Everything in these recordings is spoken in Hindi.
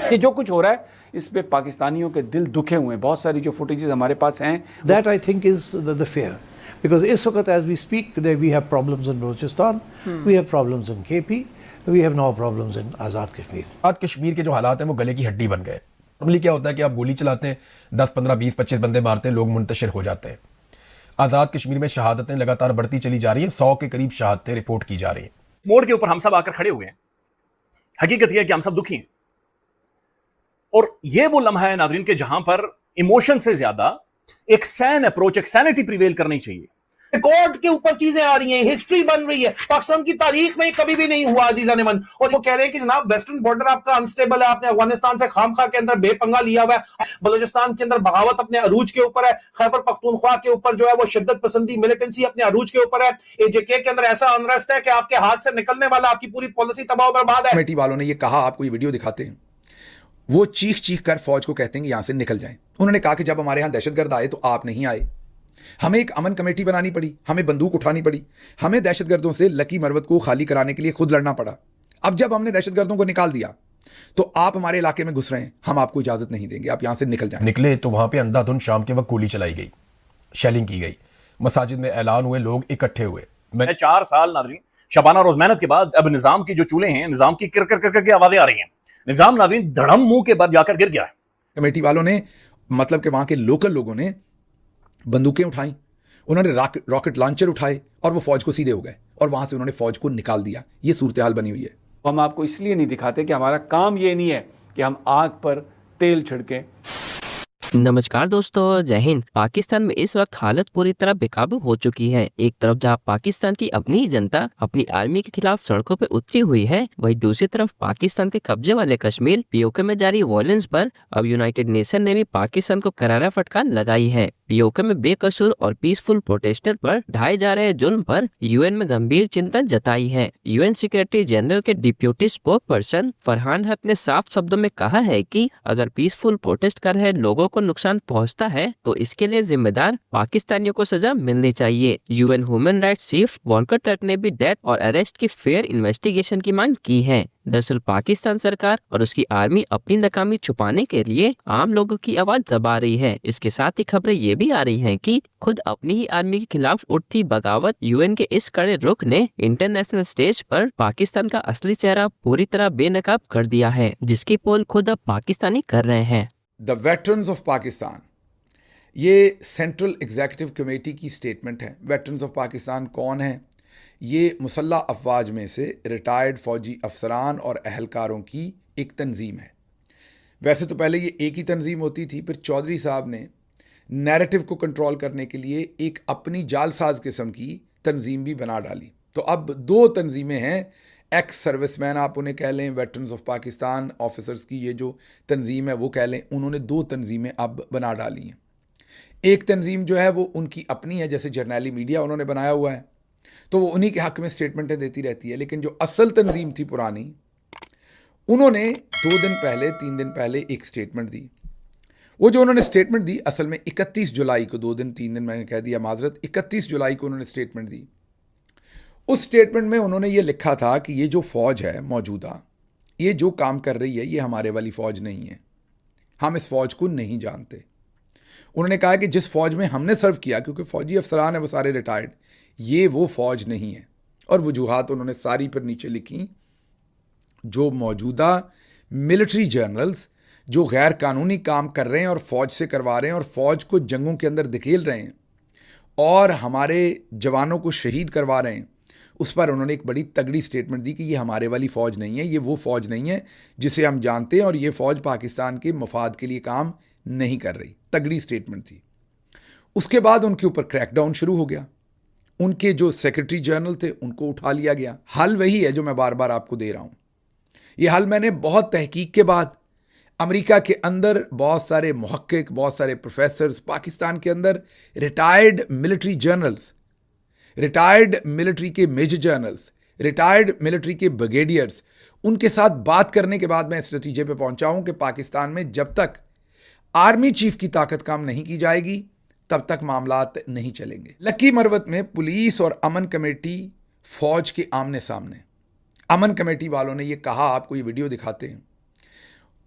ये जो कुछ हो रहा है इस पे पाकिस्तानियों के दिल दुखे हुए हैं। बहुत सारी जो फुटेजेस हमारे पास हैं, that I think is the fair, because इस वक्त as we speak we have problems in Balochistan, we have problems in KP, we have no problems in Azad Kashmir. Azad Kashmir के जो हालात हैं वो गले की हड्डी बन गए। नॉर्मली क्या होता है कि आप गोली चलाते हैं, 10, 15, 20, 25 बंदे मारते हैं, लोग मुंतशिर हो जाते हैं। आज़ाद कश्मीर में शहादतें लगातार बढ़ती चली जा रही हैं, 100 के करीब शहादतें रिपोर्ट की जा रही हैं। मोड़ के ऊपर हम सब आकर खड़े हुए हैं। हकीकत यह है कि हम सब दुखी हैं, और यह वो लम्हा है नाज़रीन के जहां पर इमोशन से ज्यादा एक सैन अप्रोच, एक सैनिटी प्रिवेल करनी चाहिए। रिकॉर्ड के ऊपर चीजें आ रही हैं, हिस्ट्री बन रही है, पाकिस्तान की तारीख में कभी भी नहीं हुआ अजीजा नेमन। और वो कह रहे हैं कि जनाब वेस्टर्न बॉर्डर आपका अनस्टेबल है, आपने अफगानिस्तान से खामखा के अंदर बेपंगा लिया हुआ है, बलूचिस्तान के अंदर बगावत अपने अरूज के ऊपर है, खैबर पख्तूनख्वा के ऊपर जो है वो शिद्दत पसंदी मिलिटेंसी अपने अरूज के ऊपर है, एजेके के अंदर ऐसा अनरेस्ट है कि आपके हाथ से निकलने वाला आपकी पूरी पॉलिसी तबाह बर्बाद है। कमेटी वालों ने ये कहा, आपको ये वीडियो दिखाते हैं, वो चीख चीख कर फौज को कहते हैं कि यहां से निकल जाएं। उन्होंने कहा कि जब हमारे यहां दहशतगर्द आए तो आप नहीं आए, हमें एक अमन कमेटी बनानी पड़ी, हमें बंदूक उठानी पड़ी, हमें दहशतगर्दों से लकी मरवत को खाली कराने के लिए खुद लड़ना पड़ा। अब जब हमने दहशतगर्दों को निकाल दिया तो आप हमारे इलाके में घुस रहे हैं, हम आपको इजाजत नहीं देंगे, आप यहां से निकल जाएं। निकले तो वहां पे अंधाधुंध शाम के वक्त गोली चलाई गई, शेलिंग की गई, मसाजिद में ऐलान हुए, लोग इकट्ठे हुए। मैं 4 साल नाज़रीन शबाना रोज मेहनत के बाद अब निजाम की जो चूल्हे हैं, निजाम की किर किर किर की आवाजें आ रही हैं। निजाम नाज़रीन धड़म मुंह के बाद जाकर गिर गया है। कमेटी वालों ने, मतलब कि वहां के लोकल लोगों ने बंदूकें उठाई, उन्होंने रॉकेट लॉन्चर उठाए और वो फौज को सीधे हो गए और वहां से उन्होंने फौज को निकाल दिया। ये सूरत हाल बनी हुई है। हम आपको इसलिए नहीं दिखाते कि हमारा काम ये नहीं है कि हम आग पर तेल छिड़कें। नमस्कार दोस्तों, जय हिंद। पाकिस्तान में इस वक्त हालत पूरी तरह बेकाबू हो चुकी है। एक तरफ जहां पाकिस्तान की अपनी ही जनता अपनी आर्मी के खिलाफ सड़कों पर उतरी हुई है, वहीं दूसरी तरफ पाकिस्तान के कब्जे वाले कश्मीर पीओके में जारी वायलेंस पर अब यूनाइटेड नेशन ने भी पाकिस्तान को करारा फटकार लगाई है। पीओके में बेकसूर और पीसफुल प्रोटेस्टर पर ढाए जा रहे जुल्म पर यूएन में गंभीर चिंता जताई है। यूएन सेक्रेटरी जनरल के डिप्यूटी स्पोक पर्सन फरहान हक ने साफ शब्दों में कहा है कि अगर पीसफुल प्रोटेस्ट कर रहे लोगों को नुकसान पहुंचता है तो इसके लिए जिम्मेदार पाकिस्तानियों को सजा मिलनी चाहिए। UN human rights chief Volker Turk ने भी डेथ और अरेस्ट की फेयर इन्वेस्टिगेशन की मांग की है। दरअसल पाकिस्तान सरकार और उसकी आर्मी अपनी नाकामी छुपाने के लिए आम लोगों की आवाज दबा रही है। इसके साथ ही खबरें ये भी आ रही हैं कि खुद अपनी ही आर्मी के खिलाफ उठती बगावत यूएन के इस कड़े रुख ने इंटरनेशनल स्टेज पर पाकिस्तान का असली चेहरा पूरी तरह बेनकाब कर दिया है, जिसकी पोल खुद अब पाकिस्तानी कर रहे हैं। द वेटरन्स ऑफ पाकिस्तान, ये सेंट्रल एग्जीक्यूटिव कमेटी की स्टेटमेंट है। वेटरन्स ऑफ पाकिस्तान कौन है? ये मुसल्लह अफवाज में से रिटायर्ड फौजी अफसरान और अहलकारों की एक तंजीम है। वैसे तो पहले ये एक ही तंजीम होती थी, फिर चौधरी साहब ने नैरेटिव को कंट्रोल करने के लिए एक अपनी जालसाज किस्म की तंजीम भी बना डाली। तो अब 2 तंजीमें हैं, एक्स सर्विसमैन आप उन्हें कह लें, वेटरन्स ऑफ पाकिस्तान ऑफिसर्स की ये जो तंजीम है वो कह लें, उन्होंने 2 तंजीमें अब बना डाली हैं। एक तंजीम जो है वो उनकी अपनी है, जैसे जर्नैली मीडिया उन्होंने बनाया हुआ है, तो वो उन्हीं के हक में स्टेटमेंटें देती रहती है। लेकिन जो असल तंजीम थी पुरानी, उन्होंने 2 दिन पहले 3 दिन पहले एक स्टेटमेंट दी। वो जो उन्होंने स्टेटमेंट दी असल में 31 जुलाई को, 2 दिन 3 दिन मैंने कह दिया माजरत, 31 जुलाई को उन्होंने स्टेटमेंट दी। उस स्टेटमेंट में उन्होंने ये लिखा था कि ये जो फ़ौज है मौजूदा, ये जो काम कर रही है, ये हमारे वाली फ़ौज नहीं है, हम इस फ़ौज को नहीं जानते। उन्होंने कहा कि जिस फ़ौज में हमने सर्व किया, क्योंकि फ़ौजी अफसरान है वो सारे रिटायर्ड, ये वो फ़ौज नहीं है। और वजूहात उन्होंने सारी पर नीचे लिखी। जो मौजूदा मिलिट्री जनरल्स जो गैर कानूनी काम कर रहे हैं और फ़ौज से करवा रहे हैं और फ़ौज को जंगों के अंदर धकेल रहे हैं और हमारे जवानों को शहीद करवा रहे हैं, उस पर उन्होंने एक बड़ी तगड़ी स्टेटमेंट दी कि ये हमारे वाली फ़ौज नहीं है, ये वो फ़ौज नहीं है जिसे हम जानते हैं, और ये फ़ौज पाकिस्तान के मफाद के लिए काम नहीं कर रही। तगड़ी स्टेटमेंट थी। उसके बाद उनके ऊपर क्रैकडाउन शुरू हो गया। उनके जो सेक्रेटरी जनरल थे उनको उठा लिया गया। हल वही है जो मैं बार बार आपको दे रहा हूँ। ये हल मैंने बहुत तहकीक के बाद, अमेरिका के अंदर बहुत सारे मुहक्किक, बहुत सारे प्रोफेसर्स, पाकिस्तान के अंदर retired military generals, retired military के मेजर जनरल्स, रिटायर्ड मिलिट्री के ब्रिगेडियर्स, उनके साथ बात करने के बाद मैं इस नतीजे पे पहुंचा हूं कि पाकिस्तान में जब तक आर्मी चीफ की ताकत काम नहीं की जाएगी तब तक मामलात नहीं चलेंगे। लकी मरवत में पुलिस और अमन कमेटी फौज के आमने सामने। अमन कमेटी वालों ने ये कहा, आपको ये वीडियो दिखाते हैं,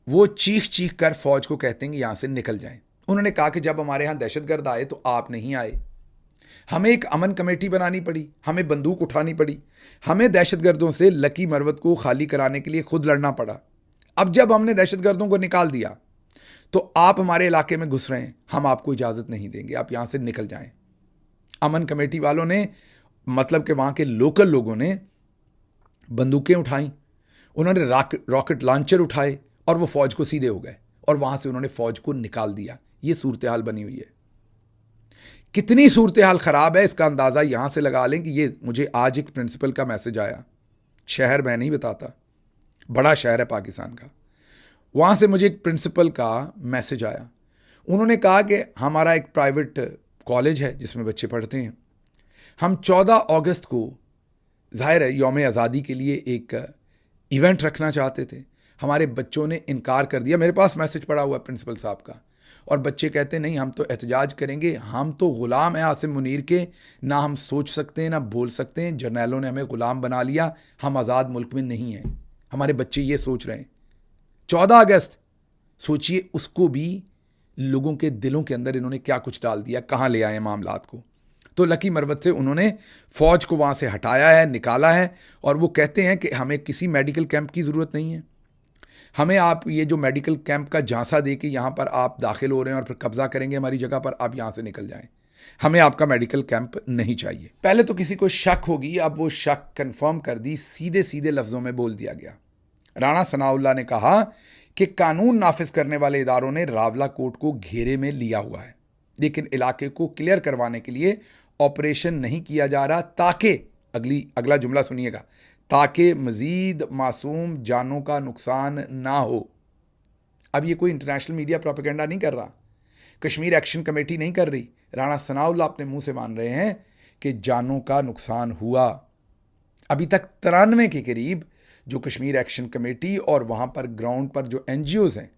वो चीख चीख कर फौज को कहते हैं कि यहां से निकल जाएं। उन्होंने कहा कि जब हमारे यहां दहशतगर्द आए तो आप नहीं आए, हमें एक अमन कमेटी बनानी पड़ी, हमें बंदूक उठानी पड़ी, हमें दहशतगर्दों से लकी मरवत को खाली कराने के लिए खुद लड़ना पड़ा। अब जब हमने दहशतगर्दों को निकाल दिया तो आप हमारे इलाके में घुस रहे हैं, हम आपको इजाज़त नहीं देंगे, आप यहां से निकल जाएं। अमन कमेटी वालों ने, मतलब कि वहां के लोकल लोगों ने बंदूकें उठाई, उन्होंने रॉकेट लॉन्चर उठाए और वो फौज को सीधे हो गए और वहां से उन्होंने फौज को निकाल दिया। ये सूरत हाल बनी हुई है। कितनी सूरत हाल ख़राब है इसका अंदाज़ा यहां से लगा लें कि ये मुझे आज एक प्रिंसिपल का मैसेज आया, शहर मैं नहीं बताता, बड़ा शहर है पाकिस्तान का, वहां से मुझे एक प्रिंसिपल का मैसेज आया। उन्होंने कहा कि हमारा एक प्राइवेट कॉलेज है जिसमें बच्चे पढ़ते हैं, हम 14 अगस्त को ज़ाहिर है यौम आज़ादी के लिए एक इवेंट रखना चाहते थे, हमारे बच्चों ने इनकार कर दिया। मेरे पास मैसेज पड़ा हुआ प्रिंसिपल साहब का, और बच्चे कहते नहीं हम तो एहतजाज करेंगे, हम तो ग़ुलाम हैं आसिम मुनीर के, ना हम सोच सकते हैं ना बोल सकते हैं, जर्नैलों ने हमें ग़ुलाम बना लिया, हम आज़ाद मुल्क में नहीं हैं। हमारे बच्चे ये सोच रहे हैं। 14 अगस्त सोचिए, उसको भी लोगों के दिलों के अंदर इन्होंने क्या कुछ डाल दिया, कहाँ ले आए मामलात को। तो लकी मरवत से उन्होंने फ़ौज को वहाँ से हटाया है, निकाला है, और वो कहते हैं कि हमें किसी मेडिकल कैंप की ज़रूरत नहीं है, हमें आप ये जो मेडिकल कैंप का झांसा दे के यहाँ पर आप दाखिल हो रहे हैं और फिर कब्ज़ा करेंगे हमारी जगह पर, आप यहाँ से निकल जाएं, हमें आपका मेडिकल कैंप नहीं चाहिए। पहले तो किसी को शक होगी, अब वो शक कंफर्म कर दी, सीधे सीधे लफ्ज़ों में बोल दिया गया। राणा सनाउल्लाह ने कहा कि कानून नाफिज करने वाले इदारों ने रावला कोर्ट को घेरे में लिया हुआ है, लेकिन इलाके को क्लियर करवाने के लिए ऑपरेशन नहीं किया जा रहा, ताकि अगला जुमला सुनिएगा, ताकि मज़ीद मासूम जानों का नुकसान ना हो। अब ये कोई इंटरनेशनल मीडिया प्रोपेगेंडा नहीं कर रहा, कश्मीर एक्शन कमेटी नहीं कर रही, राणा सनाउल्लाह अपने मुंह से मान रहे हैं कि जानों का नुकसान हुआ। अभी तक 93 के करीब जो कश्मीर एक्शन कमेटी और वहाँ पर ग्राउंड पर जो NGOs हैं,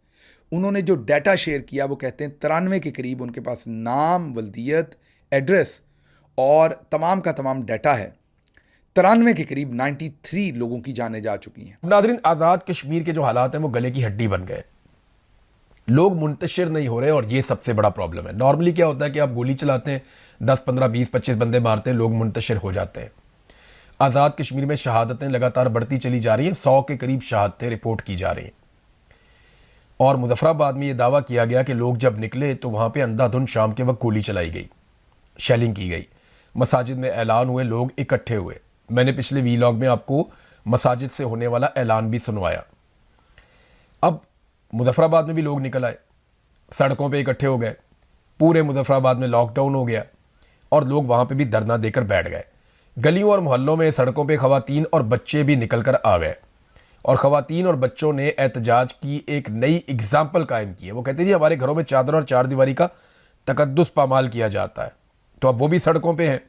उन्होंने जो डाटा शेयर किया, वो कहते हैं 93 के करीब उनके पास नाम, वल्दियत, एड्रेस और तमाम का तमाम डाटा है। 93 के करीब 93 लोगों की जानें जा चुकी हैं। नादरीन, आज़ाद कश्मीर के जो हालात हैं वो गले की हड्डी बन गए, लोग मुंतशिर नहीं हो रहे, और ये सबसे बड़ा प्रॉब्लम है। नॉर्मली क्या होता है कि आप गोली चलाते हैं, 10, 15, 20, 25 बंदे मारते हैं, लोग मुंतशिर हो जाते हैं। आज़ाद कश्मीर में शहादतें लगातार बढ़ती चली जा रही हैं, 100 के करीब शहादतें रिपोर्ट की जा रही हैं। और मुजफ्फराबाद में यह दावा किया गया कि लोग जब निकले तो वहां पे अंधाधुंध शाम के वक्त गोली चलाई गई, शेलिंग की गई, मसाजिद में ऐलान हुए, लोग इकट्ठे हुए। मैंने पिछले वीलॉग में आपको मसाजिद से होने वाला ऐलान भी सुनवाया। अब मुजफ्फराबाद में भी लोग निकल आए, सड़कों पे इकट्ठे हो गए, पूरे मुजफ्फराबाद में लॉकडाउन हो गया और लोग वहां पे भी धरना देकर बैठ गए। गलियों और मोहल्लों में, सड़कों पे खवातीन और बच्चे भी निकल कर आ गए, और खवातीन और बच्चों ने एहतजाज की एक नई एग्जाम्पल कायम की है। वो कहते हैं जी हमारे घरों में चादर और चारदीवारी का तकद्दुस पामाल किया जाता है, तो अब वो भी सड़कों पे हैं,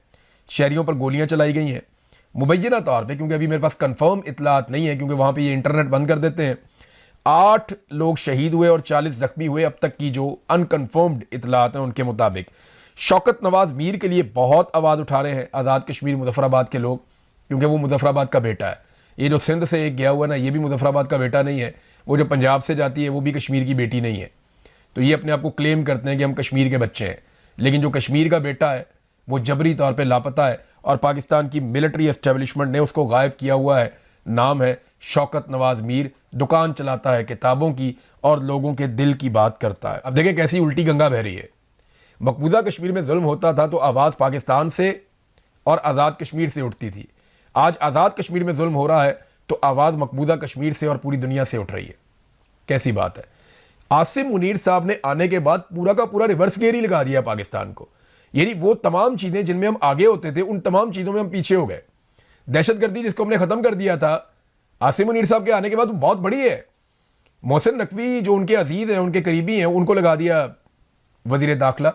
शहरियों पर गोलियां चलाई गई हैं मुबैना तौर पे, क्योंकि अभी मेरे पास कंफर्म इतलात नहीं है, क्योंकि वहां पे ये इंटरनेट बंद कर देते हैं। 8 लोग शहीद हुए और 40 जख्मी हुए, अब तक की जो अनकन्फर्म्ड इतलात हैं उनके मुताबिक। शौकत नवाज मीर के लिए बहुत आवाज़ उठा रहे हैं आज़ाद कश्मीर मुजफ्फराबाद के लोग, क्योंकि वो मुजफ्फराबाद का बेटा है। ये जो सिंध से एक गया हुआ ना, ये भी मुजफ्फराबाद का बेटा नहीं है, वो जो पंजाब से जाती है वो भी कश्मीर की बेटी नहीं है। तो ये अपने आप को क्लेम करते हैं कि हम कश्मीर के बच्चे हैं, लेकिन जो कश्मीर का बेटा है वो जबरी तौर पर लापता है और पाकिस्तान की मिलिट्री एस्टेब्लिशमेंट ने उसको गायब किया हुआ है। नाम है शौकत नवाज मीर, दुकान चलाता है किताबों की और लोगों के दिल की बात करता है। अब देखें कैसी उल्टी गंगा बह रही है। मकबूजा कश्मीर में जुल्म होता था तो आवाज़ पाकिस्तान से और आज़ाद कश्मीर से उठती थी। आज आज़ाद कश्मीर में जुल्म हो रहा है तो आवाज़ मकबूजा कश्मीर से और पूरी दुनिया से उठ रही है। कैसी बात है। आसिम मुनीर साहब ने आने के बाद पूरा का पूरा रिवर्स गेयर ही लगा दिया पाकिस्तान को, यानी वो तमाम चीज़ें जिनमें हम आगे होते थे उन तमाम चीज़ों में हम पीछे हो गए। दहशतगर्दी जिसको हमने ख़त्म कर दिया था, आसिम मुनीर साहब के आने के बाद वो बहुत बड़ी है। मोहसिन नकवी जो उनके अजीज़ हैं, उनके करीबी हैं, उनको लगा दिया वज़ीर दाखिला।